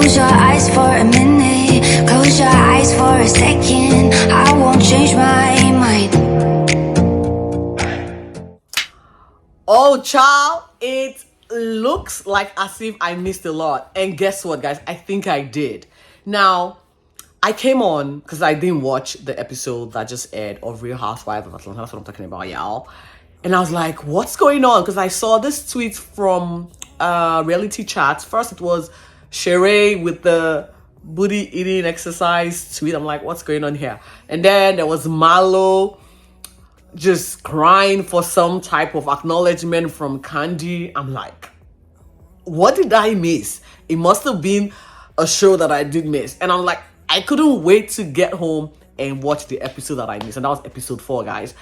Close your eyes for a minute, close your eyes for a second. I won't change my mind. Oh, child, it looks like as if I missed a lot. And guess what, guys? I think I did. Now, I came on because I didn't watch the episode that just aired of Real Housewives of Atlanta. That's what I'm talking about, y'all. And I was like, what's going on? Because I saw this tweet from RealityChat. First, it was Sheree with the booty eating exercise tweet. I'm like, what's going on here? And then there was Marlo just crying for some type of acknowledgement from Candy. I'm like, what did I miss? It must have been a show that I did miss. And I'm like, I couldn't wait to get home and watch the episode that I missed. And that was episode 4, guys.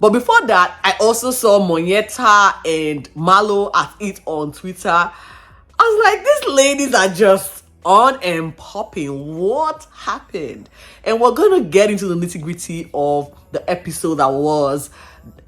But before that, I also saw Monyeta and Marlo at it on Twitter. I was like, these ladies are just on and popping. What happened? And we're going to get into the nitty-gritty of the episode that was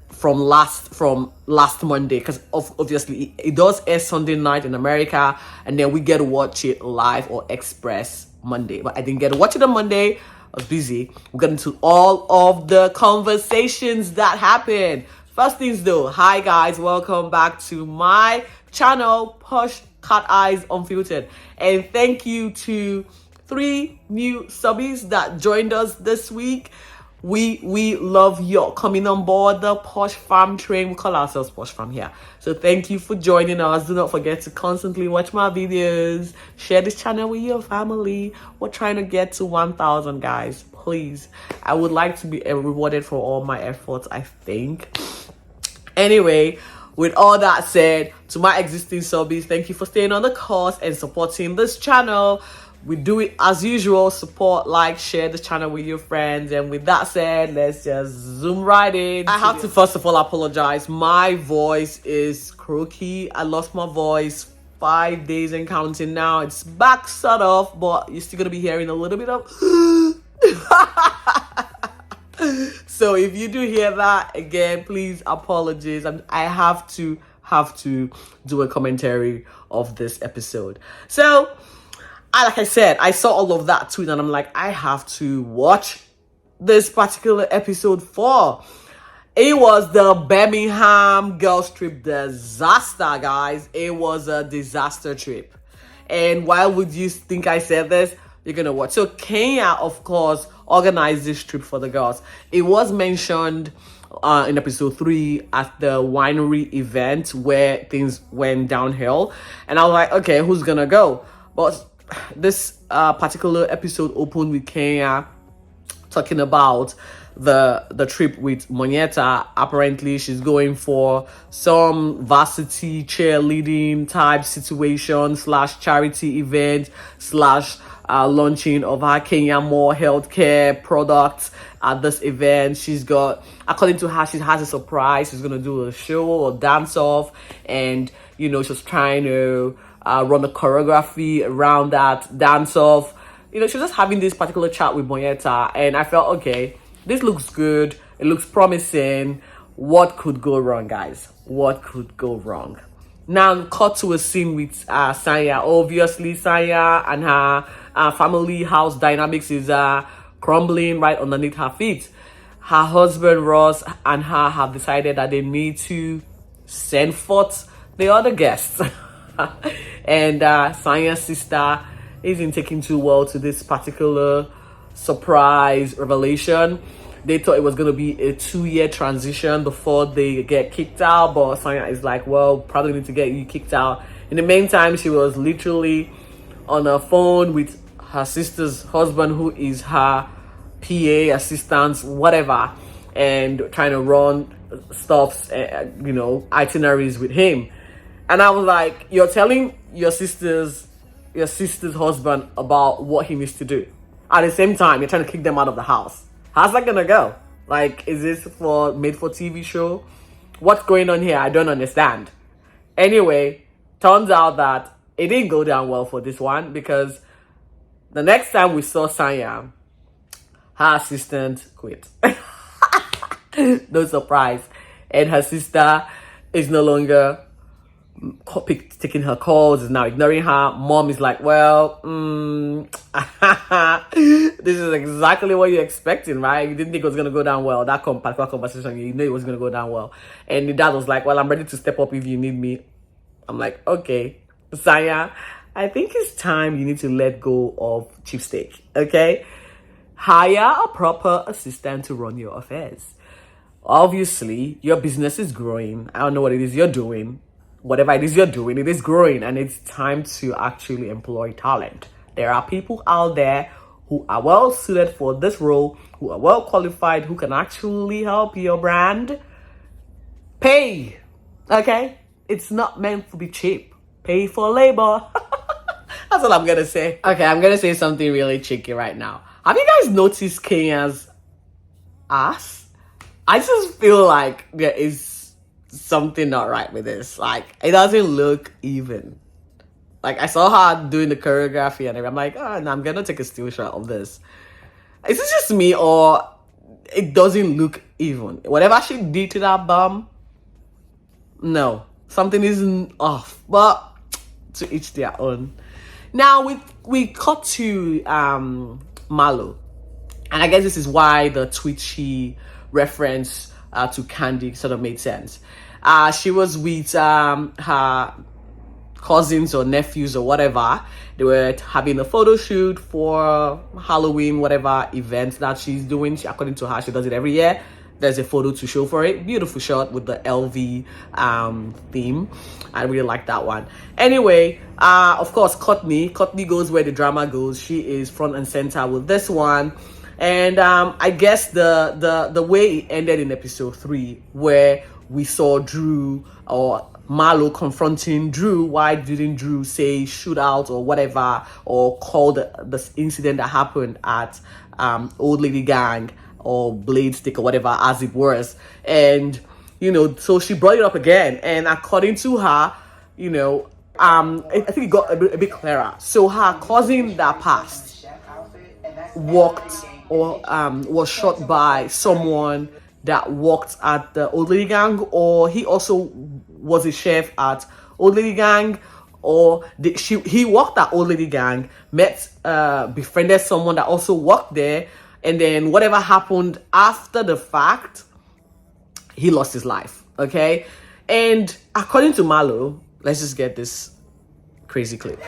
from last Monday, because obviously it does air Sunday night in America, and then we get to watch it live or express Monday. But I didn't get to watch it on Monday. I was busy. We'll get into all of the conversations that happened. First things though, hi guys, welcome back to my channel, Poshcateyes Unfiltered, and thank you to 3 new subbies that joined us this week. We love your coming on board the Posh Fam train. We call ourselves Posh Fam here. So thank you for joining us. Do not forget to constantly watch my videos. Share this channel with your family. We're trying to get to 1,000, guys. Please. I would like to be rewarded for all my efforts, I think. Anyway, with all that said, to my existing subbies, thank you for staying on the course and supporting this channel. We do it as usual. Support, like, share this channel with your friends. And with that said, let's just zoom right in. I have to first of all apologize. My voice is croaky. I lost my voice 5 days and counting now. It's back sort of, but you're still gonna be hearing a little bit of so if you do hear that, again, please apologize. I have to do a commentary of this episode. So like I said, I saw all of that tweet and I'm like, I have to watch this particular episode 4. It was the Birmingham girls trip disaster, guys. It was a disaster trip. And why would you think I said this? You're gonna watch. So Kenya, of course, organized this trip for the girls. It was mentioned in episode 3 at the winery event where things went downhill. And I was like, okay, who's gonna go? But this particular episode opened with Kenya talking about the trip with Monyeta. Apparently she's going for some varsity cheerleading type situation / charity event / launching of her Kenya More healthcare products at this event. She's got, according to her, she has a surprise. She's gonna do a show or dance off, and you know, she's trying to run a choreography around that dance off. You know, she was just having this particular chat with Monyeta, and I felt, okay, this looks good. It looks promising. What could go wrong, guys? What could go wrong? Now, cut to a scene with Sanya. Obviously, Sanya and her family house dynamics is crumbling right underneath her feet. Her husband, Ross, and her have decided that they need to send forth the other guests. And Sanya's sister isn't taking too well to this particular surprise revelation. They thought it was going to be a 2-year transition before they get kicked out, but Sanya is like, well, probably need to get you kicked out. In the meantime, she was literally on her phone with her sister's husband, who is her PA, assistant, whatever, and trying to run stuffs, you know, itineraries with him. And I was like, you're telling your sister's husband about what he needs to do. At the same time, you're trying to kick them out of the house. How's that gonna go? Like, is this made for TV show? What's going on here? I don't understand. Anyway, turns out that it didn't go down well for this one, because the next time we saw Sanya, her assistant quit. No surprise. And her sister is no longer taking her calls, is now ignoring her. Mom is like, well, this is exactly what you're expecting, right? You didn't think it was going to go down well. That particular conversation, you know it was going to go down well. And the dad was like, well, I'm ready to step up if you need me. I'm like, okay, Sanya, I think it's time you need to let go of cheapsteak, okay? Hire a proper assistant to run your affairs. Obviously, your business is growing. I don't know what it is you're doing. Whatever it is you're doing, it is growing, and it's time to actually employ talent. There are people out there who are well suited for this role, who are well qualified, who can actually help your brand. Pay, okay? It's not meant to be cheap. Pay for labor. That's all I'm gonna say. Okay, I'm gonna say something really cheeky right now. Have you guys noticed Kenya's ass? I just feel like there is something not right with this. Like, it doesn't look even. Like, I saw her doing the choreography and I'm like, oh, no, I'm gonna take a still shot of this. Is it just me, or it doesn't look even? Whatever she did to that bum, no, something isn't off. But to each their own. Now we cut to Marlo, and I guess this is why the tweet she reference to Candy sort of made sense. She was with her cousins or nephews or whatever. They were having a photo shoot for Halloween, whatever event that she's doing. According to her, she does it every year. There's a photo to show for it. Beautiful shot with the LV theme. I really like that one. Anyway, of course, Courtney goes where the drama goes. She is front and center with this one. And I guess the way it ended in episode 3, where we saw Drew or Marlo confronting Drew. Why didn't Drew say shoot out or whatever, or call the incident that happened at Old Lady Gang or Blade Stick or whatever as it was? And so she brought it up again, and according to her, I think it got a bit clearer. So her cousin that passed walked or was shot by someone that worked at the Old Lady Gang, or he also was a chef at Old Lady Gang, or he worked at Old Lady Gang, befriended someone that also worked there, and then whatever happened after the fact, he lost his life. Okay, and according to Marlo, let's just get this crazy clip.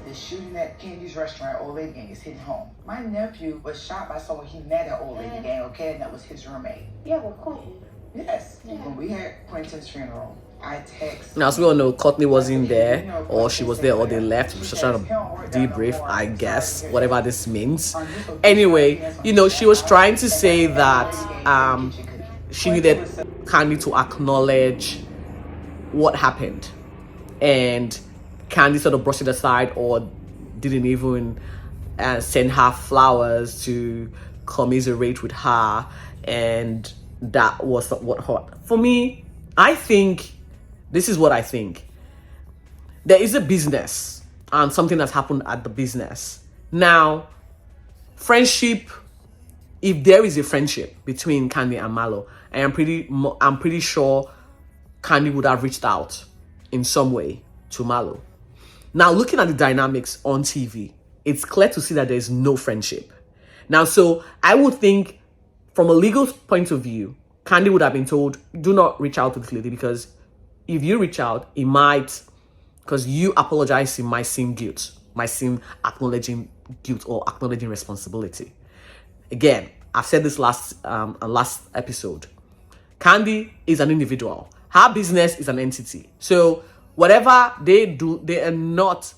The shooting at Candy's restaurant, Old Lady Gang, is hitting home. My nephew was shot by someone he met at Old Lady Gang, okay, and that was his roommate. Yeah, well, Courtney. Yes. Yeah. When we had Quentin's funeral, I texted. Now, as we all know, Courtney wasn't there, or she was there, or they left. She was trying to debrief, I guess, whatever this means. Anyway, she was trying to say that she needed Candy to acknowledge what happened, and Candy sort of brushed it aside, or didn't even send her flowers to commiserate with her, and that was what hurt. For me, I think, this is what I think. There is a business and something that's happened at the business. Now, friendship, if there is a friendship between Candy and Marlo, I'm pretty sure Candy would have reached out in some way to Marlo. Now, looking at the dynamics on TV, it's clear to see that there's no friendship. Now, so I would think, from a legal point of view, Candy would have been told, do not reach out to this lady, because if you reach out, it might, because you apologize, it might seem guilt, might seem acknowledging guilt or acknowledging responsibility. Again, I've said this last episode. Candy is an individual. Her business is an entity. So whatever they do, they are not,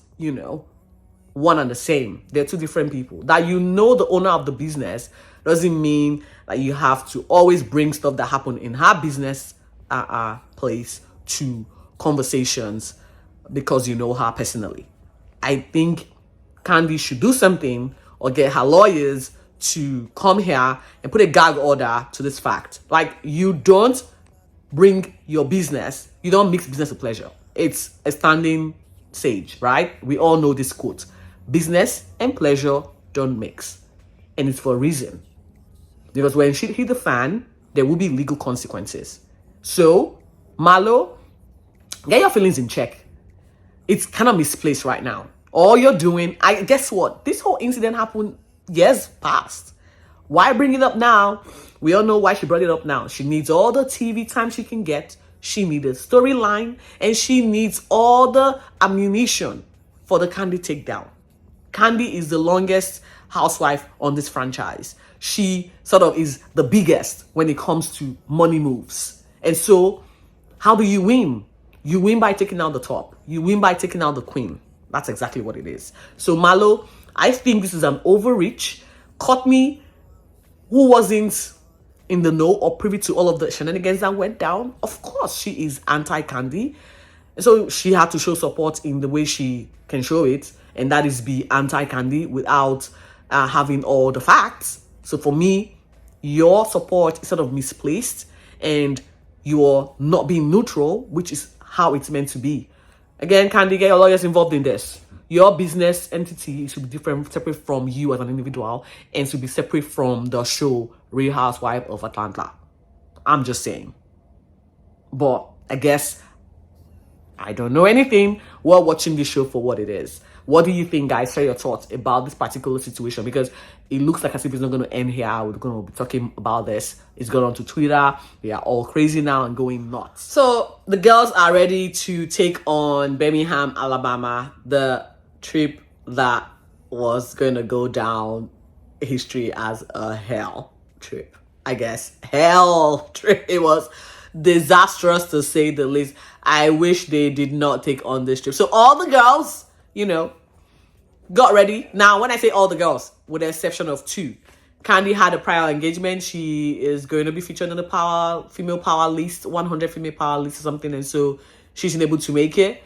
one and the same. They're two different people. That the owner of the business doesn't mean that you have to always bring stuff that happened in her business place to conversations because you know her personally. I think Candy should do something, or get her lawyers to come here and put a gag order to this fact. Like, you don't bring your business, you don't mix business with pleasure. It's a standing sage, right? We all know this quote. Business and pleasure don't mix. And it's for a reason. Because when shit hit the fan, there will be legal consequences. So, Marlo, Get your feelings in check. It's kind of misplaced right now. All you're doing, guess what? This whole incident happened years past. Why bring it up now? We all know why she brought it up now. She needs all the TV time she can get. She needs a storyline, and she needs all the ammunition for the Kandi takedown. Kandi is the longest housewife on this franchise. She sort of is the biggest when it comes to money moves. And so, how do you win? You win by taking out the top. You win by taking out the queen. That's exactly what it is. So, Marlo, I think this is an overreach. Courtney, who wasn't in the know or privy to all of the shenanigans that went down, of course she is anti-Kandi. So she had to show support in the way she can show it, and that is be anti-Kandi without having all the facts. So for me, your support is sort of misplaced, and you're not being neutral, which is how it's meant to be. Again, Kandi, get your lawyers involved in this. Your business entity should be different, separate from you as an individual, and should be separate from the show Real Housewives of Atlanta. I'm just saying. But I guess I don't know anything. We're watching this show for what it is. What do you think, guys? Share your thoughts about this particular situation, because it looks like as if it's not going to end here. We're going to be talking about this. It's gone on to Twitter. They are all crazy now and going nuts. So the girls are ready to take on Birmingham, Alabama, the trip that was going to go down history as a hell trip. I guess hell trip. It was disastrous to say the least. I wish they did not take on this trip. So all the girls, got ready. Now, when I say all the girls, with the exception of two, Kandi had a prior engagement. She is going to be featured on the female power list, 100 female power list or something, and so she's unable to make it.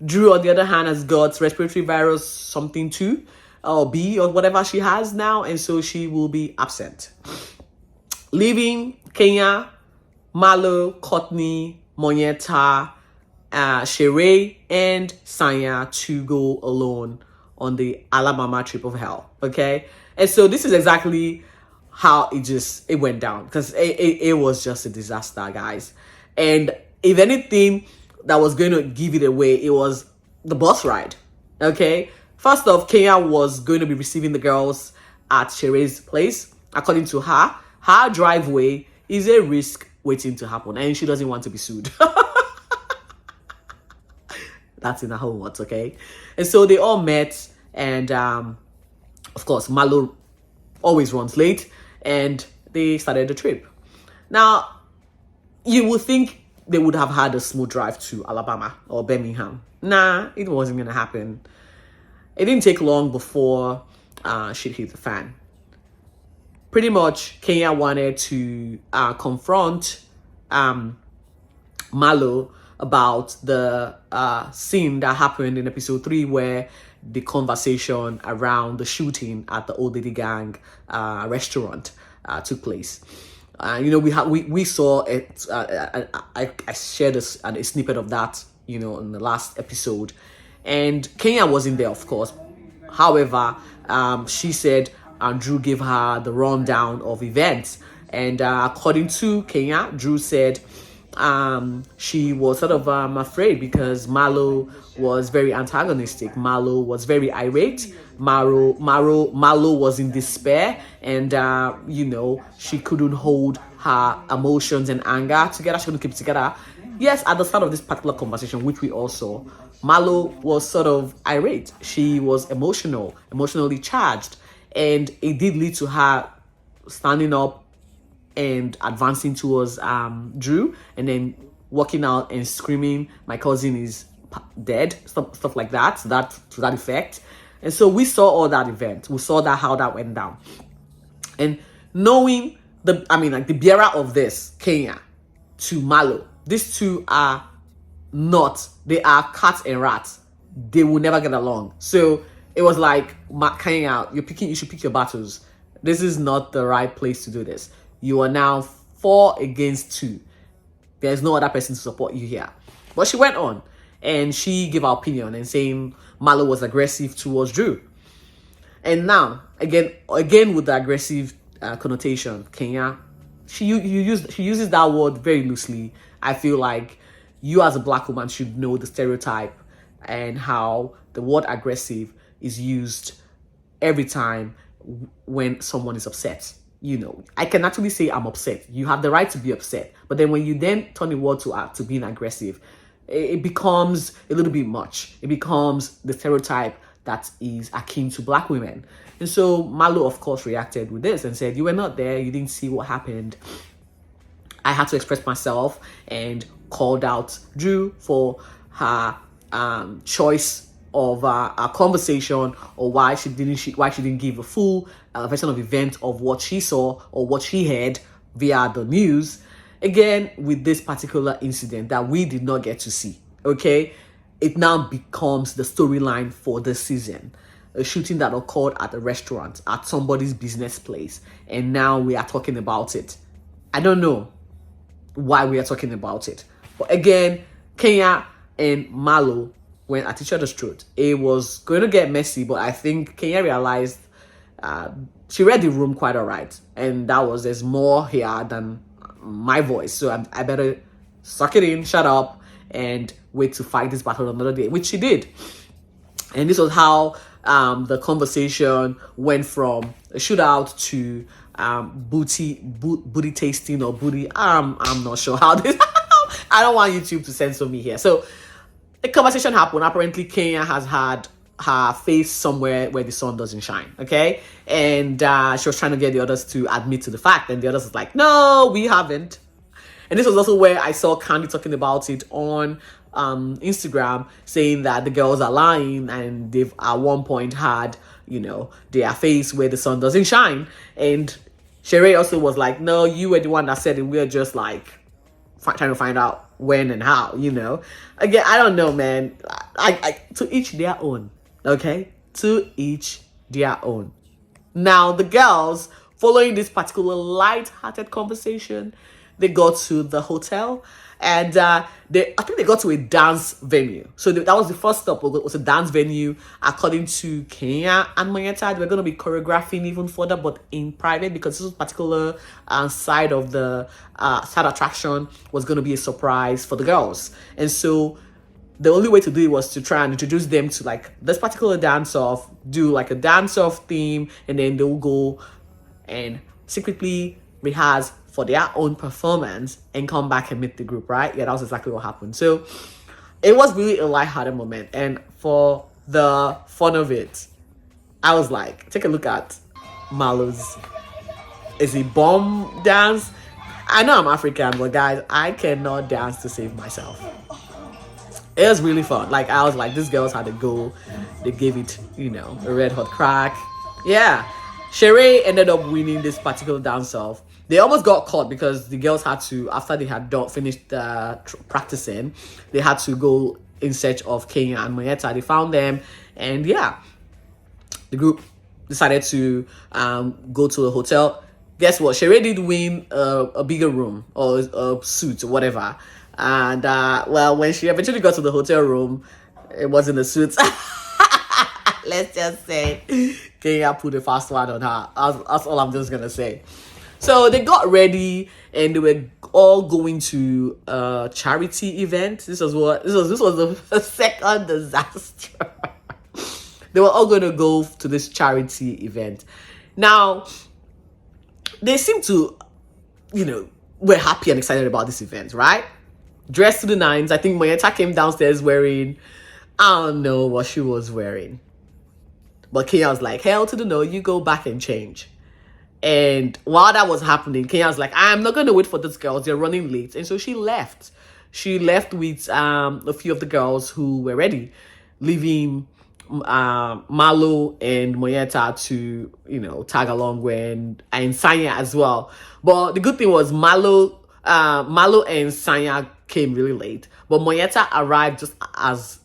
Drew, on the other hand, has got respiratory virus something 2 or B or whatever she has now, and so she will be absent. Leaving Kenya, Marlo, Courtney, Monyeta, Sheree, and Sanya to go alone on the Alabama trip of hell. Okay, and so this is exactly how it went down, because it was just a disaster, guys. And if anything that was going to give it away, it was the bus ride. Okay, first off, Kenya was going to be receiving the girls at Sheree's place. According to her driveway is a risk waiting to happen, and she doesn't want to be sued. That's in her whole words, okay? And so they all met, and of course, Marlo always runs late, and they started the trip. Now, you would think they would have had a smooth drive to Alabama or Birmingham. Nah, it wasn't gonna happen. It didn't take long before shit hit the fan. Pretty much, Kenya wanted to confront Marlo about the scene that happened in episode 3, where the conversation around the shooting at the Old Lady Gang restaurant took place. We saw it. I shared a snippet of that, in the last episode, and Kenya wasn't there, of course. However, she said Drew gave her the rundown of events, and according to Kenya, Drew said she was sort of afraid because Marlo was very antagonistic. Marlo was very irate. Marlo was in despair, and she couldn't hold her emotions and anger together. She couldn't keep it together. Yes, at the start of this particular conversation, which we all saw, Marlo was sort of irate. She was emotionally charged, and it did lead to her standing up and advancing towards Drew, and then walking out and screaming, "My cousin is dead," stuff like that, to that effect. And so we saw all that event. We saw how that went down. And knowing the bearer of this, Kenya, to Marlo, these two are they are cats and rats. They will never get along. So it was like, Kenya, you should pick your battles. This is not the right place to do this. You are now 4 against 2. There's no other person to support you here. But she went on, and she gave her opinion and saying Marlo was aggressive towards Drew. And now, again with the aggressive connotation, Kenya, she uses that word very loosely. I feel like you as a black woman should know the stereotype and how the word aggressive is used every time when someone is upset. You know, I can actually say I'm upset. You have the right to be upset. But then when you then turn the word to being aggressive, it becomes a little bit much. It becomes the stereotype that is akin to black women. And so Marlo, of course, reacted with this and said, you were not there. You didn't see what happened. I had to express myself, and called out Drew for her choice of a conversation, or why she didn't give a full version of event of what she saw or what she heard via the news. Again, with this particular incident that we did not get to see, okay, it now becomes the storyline for this season. A shooting that occurred at a restaurant, at somebody's business place, and now we are talking about it. I don't know why we are talking about it, but again, Kenya and Marlo went at each other's throat. It was going to get messy, but I think Kenya realized she read the room quite all right, and there's more here than my voice, so I better suck it in, shut up, and wait to fight this battle another day, which she did. And this was how the conversation went from a shootout to booty tasting or booty. I'm not sure how this. I don't want YouTube to censor me here. So the conversation happened. Apparently, Kenya has had her face somewhere where the sun doesn't shine. Okay, and she was trying to get the others to admit to the fact, and the others was like, "No, we haven't." And this was also where I saw Candy talking about it on Instagram, saying that the girls are lying, and they've at one point had, their face where the sun doesn't shine. And Sheree also was like, no, you were the one that said it. We're just like trying to find out when and how, Again, I don't know, man. I to each their own, okay? To each their own. Now, the girls, following this particular light-hearted conversation, they got to the hotel, and I think they got to a dance venue. So that was the first stop. It was a dance venue. According to Kenya and Mayeta, they were going to be choreographing even further, but in private, because this particular side of the side attraction was going to be a surprise for the girls. And so the only way to do it was to try and introduce them to like this particular dance-off, do like a dance-off theme, and then they'll go and secretly rehearse for their own performance and come back and meet the group, right? Yeah, that was exactly what happened. So it was really a lighthearted moment. And for the fun of it, I was like, take a look at Marlo's is it bomb dance? I know I'm African, but guys, I cannot dance to save myself. It was really fun. Like, I was like, these girls had to go. They gave it, a red hot crack. Yeah. Sheree ended up winning this particular dance-off. They almost got caught because the girls had to, after they had finished practicing, they had to go in search of Kenya and Mayeta. They found them, and yeah, the group decided to go to a hotel. Guess what? Sheree did win a bigger room or a suit or whatever. And well, when she eventually got to the hotel room, it wasn't a suit. Let's just say Kenya put a fast one on her. That's all I'm just gonna say. So they got ready, and they were all going to a charity event. This was the second disaster. They were all going to go to this charity event. Now, they seem to, were happy and excited about this event, right? Dressed to the nines. I think Mayeta came downstairs wearing, I don't know what she was wearing. But Kenya was like, hell to the no, you go back and change. And while that was happening, Kenya was like, I'm not going to wait for these girls. They're running late. And so she left. She left with a few of the girls who were ready, leaving Marlo and Mayeta to, tag along and Sanya as well. But the good thing was Marlo and Sanya came really late. But Mayeta arrived just as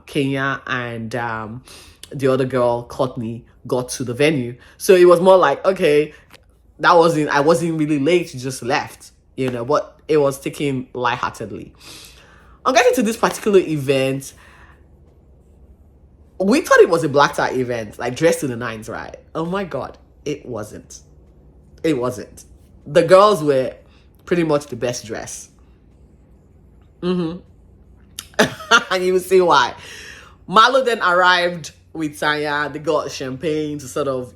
Kenya and the other girl, Courtney, got to the venue. So it was more like, okay, I wasn't really late, she just left, but it was taken lightheartedly. On getting to this particular event, we thought it was a black tie event, like dressed to the nines, right? Oh my God, it wasn't. It wasn't. The girls were pretty much the best dressed. And you will see why. Marlo then arrived with Sanya. They got champagne to sort of,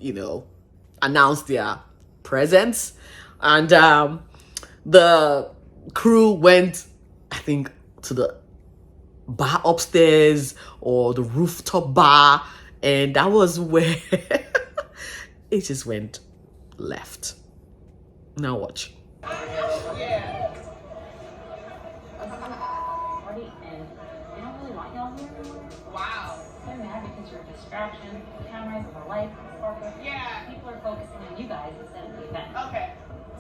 announce their presence. And the crew went, I think, to the bar upstairs or the rooftop bar. And that was where it just went left. Now watch. Yeah. Wow. They're mad because you're a distraction. Cameras are the life, the sparkle. Yeah. People are focusing on you guys instead of the event. Okay.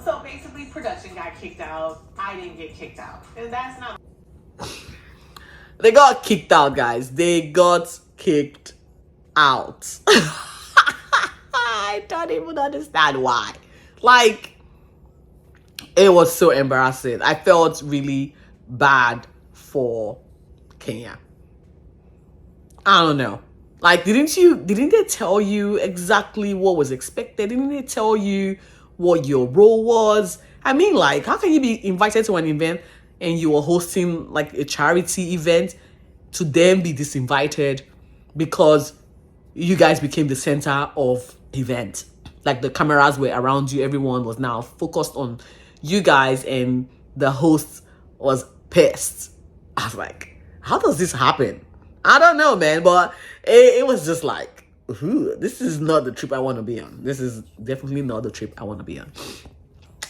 So basically, production got kicked out. I didn't get kicked out. And that's not. They got kicked out, guys. They got kicked out. I don't even understand why. Like, it was so embarrassing. I felt really bad for Kenya. I don't know. Like, didn't they tell you exactly what was expected? Didn't they tell you what your role was? I mean, like, how can you be invited to an event and you were hosting like a charity event to then be disinvited because you guys became the center of event? Like, the cameras were around you, everyone was now focused on you guys, and the host was pissed. I was like, how does this happen? I don't know, man, but it was just like, ooh, this is not the trip I want to be on. This is definitely not the trip I want to be on.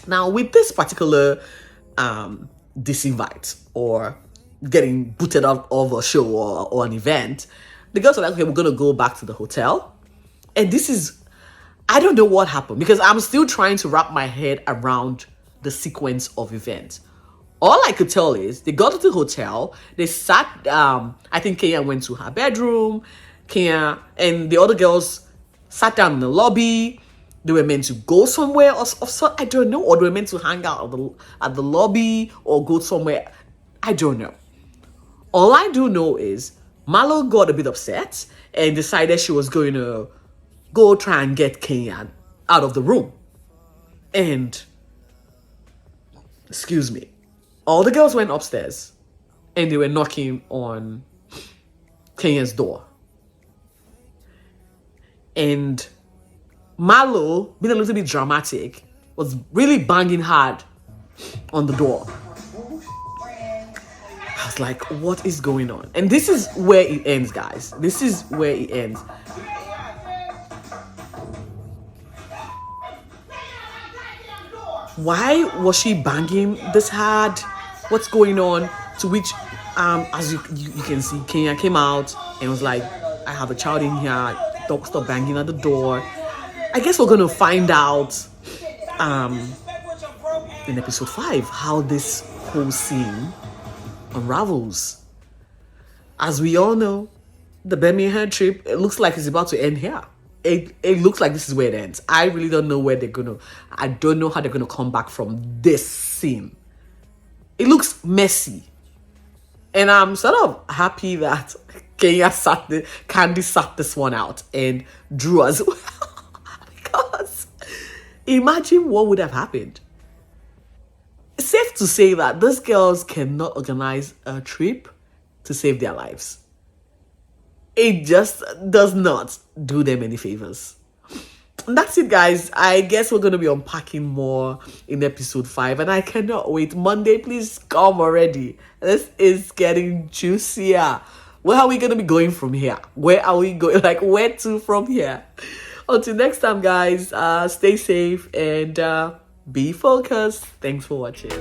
Now, with this particular disinvite or getting booted out of a show or an event, the girls are like, okay, we're going to go back to the hotel. And this is, I don't know what happened because I'm still trying to wrap my head around the sequence of events. All I could tell is they got to the hotel, they sat, I think Kenya went to her bedroom, Kenya and the other girls sat down in the lobby. They were meant to go somewhere or I don't know, or they were meant to hang out at the lobby or go somewhere. I don't know. All I do know is Marlo got a bit upset and decided she was going to go try and get Kenya out of the room. And, excuse me, all the girls went upstairs and they were knocking on Kenya's door. And Marlo, being a little bit dramatic, was really banging hard on the door. I was like, what is going on? And this is where it ends, guys. This is where it ends. Why was she banging this hard? What's going on? To which, as you can see, Kenya came out and was like, I have a child in here. Don't stop banging at the door. I guess we're going to find out in episode 5 how this whole scene unravels. As we all know, the Birmingham trip, it looks like it's about to end here. It looks like this is where it ends. I really don't know I don't know how they're gonna come back from this scene. It looks messy. And I'm sort of happy that Candy sat this one out and Drew as well. Because imagine what would have happened. It's safe to say that those girls cannot organize a trip to save their lives. It just does not do them any favors. And that's it, guys. I guess we're going to be unpacking more in episode 5. And I cannot wait. Monday, please come already. This is getting juicier. Where are we going to be going from here? Where are we going? Like, where to from here? Until next time, guys. Stay safe and be focused. Thanks for watching.